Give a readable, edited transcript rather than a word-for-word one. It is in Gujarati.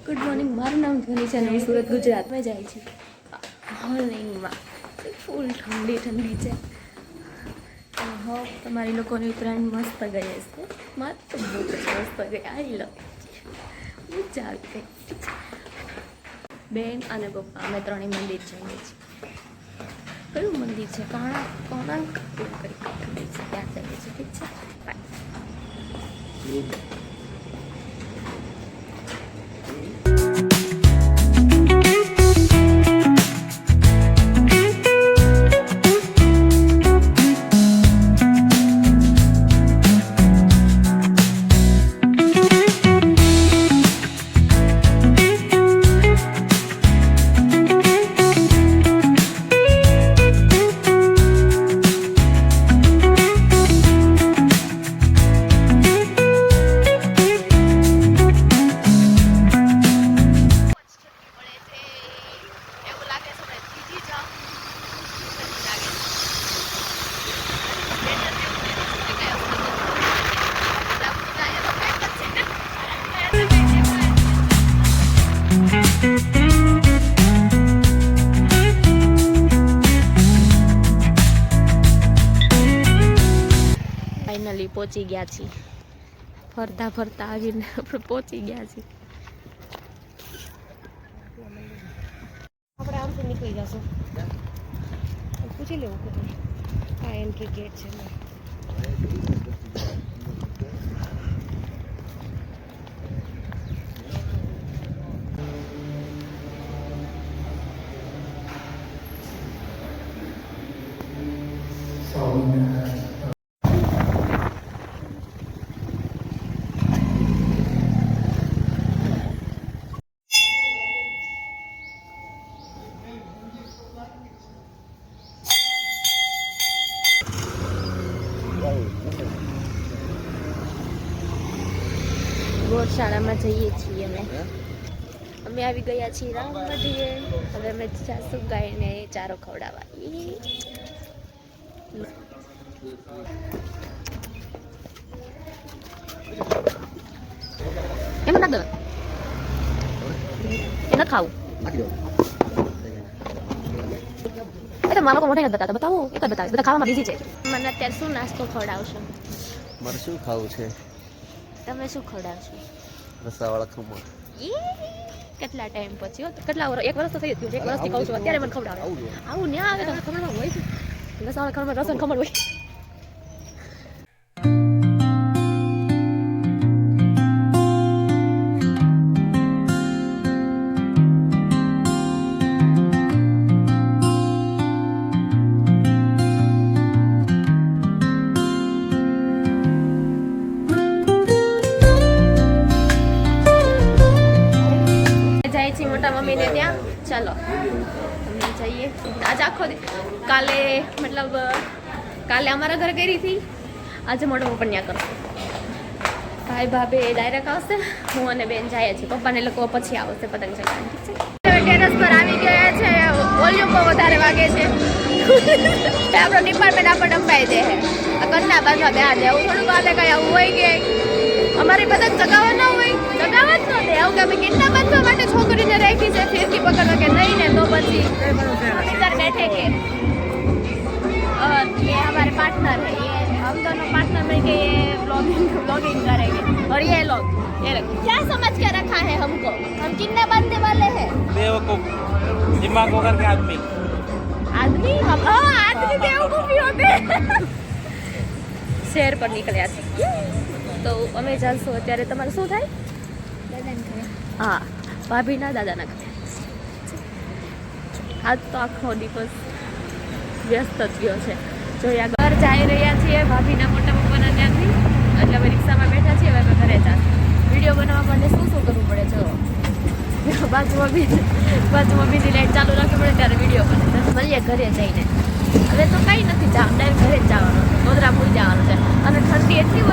ગુડ મોર્નિંગ, મારું નામ ધ્વનિ છે અને હું સુરત ગુજરાતમાં જાય છે. મોર્નિંગમાં ફૂલ ઠંડી ઠંડી છે. હો તમારી લોકોની ઉત્તરાયણ મસ્ત ગઈ હશે. મારે તો બહુ જ મસ્ત ગઈ. આઈ લવ મજા આવી ગઈ. બેન અને પપ્પા અમે ત્રણેય મંદિર જઈએ છીએ. કયું મંદિર છે? કોણાંક એવું કંઈક મંદિર છે, ત્યાં જઈએ છીએ. ઠીક છે, બાય. ફાઇનલી પહોંચી ગયા છીએ. ફરતા ફરતા આવીને આપણે પહોંચી ગયા છીએ. આપણે આમથી નીકળી જશું. પૂછી લેવું કે આ એન્ટ્રી ગેટ છે. ગોળશાળામાં જઈએ છીએ અમે આવી ગયા છીએ રામવાડીએ. હવે અમે જાસુ ગાયને ચારો ખવડાવવા. એમાં નાખ દો. એ ન ખાવું. એ તો મારા લોકો મોઢે નથી બતાવતા. બતાવો, એક જ બતાવે. બધા ખાવામાં બીજી છે. મને અત્યારે શું નાસ્તો ખવડાવશો? મારે શું ખાવું છે? તમે શું ખવડાવશો? રસાવાળા ખમણ. કેટલા ટાઈમ પછી? કેટલા વર્ષ? 1 વર્ષ તો થઈ ગયું. 1 વર્ષથી કહું છું, અત્યારે મને ખવડાવે. આવું ન્યા આવે તો ખમણમાં હોય છે. રસાવાળા ખમણ, રસન ખમણ હોય. મોટા મમ્મીને ત્યાં ચાલો અમે જઈએ. આજે આખો કાલે મતલબ કાલે અમારા ઘરે કરી હતી, આજે મોટા પપ્પા ત્યાં કરશે. ભાઈ ભાભી ડાયરેક્ટ આવશે, હું અને બેન જાય છે. પપ્પાને લોકો પછી આવશે પતંગ ચગાવવા. ઠીક છે. ટેરેસ પર આવી ગયા છે. વોલ્યુમ બહુ વધારે વાગે છે. આપણો ડિપાર્ટમેન્ટ આપણને અંબાઈ દે છે. કન્ના બાંધવા બે દે. એવું થોડુંક હાલે કઈ આવું હોય કે અમારી પતંગ ચગાવવા ના હોય, ચગાવવા જ ન દે. આવું કે અમે કેટલા બાંધવા માટે છોકરીને રાખી છે ફિરકી પકડવા કે નહીં ને તો પછી इधर बैठे के और ये हमारे पार्टनर है. ये हम दोनों पार्टनर मिलके ये ब्लॉगिंग करेंगे. और ये लोग ये क्या समझ के रखा है हमको? हम कितने बनने वाले हैं? बेवकूफ दिमाग वगैरह के आदमी. आदमी हम आदमी बेवकूफ ही होते हैं. શહેર પર નીકળ્યા છે તો અમે ચાલશું. અત્યારે તમારે શું થાય? હા, ભાભીના દાદાના ઘરે. આજ તો આખો દિવસ વ્યસ્ત જ ગયો છે. જોઈએ ઘર જઈ રહ્યા છીએ ભાભીના મોટા પપ્પાના ત્યાંથી. એટલે અમે રિક્ષામાં બેઠા છીએ. હવે અમે ઘરે ચાલશું. વિડીયો બનાવવા માટે શું કરવું પડે છે? બાજુમાં બીજી લાઈટ ચાલુ રાખવી પડે ત્યારે વિડીયો બને. મળીએ ઘરે જઈને. હવે તો કંઈ નથી, ડાયરેક્ટ ઘરે જ જવાનું. ગોધરા પૂરી જવાનું છે. અને ઠંડી એટલી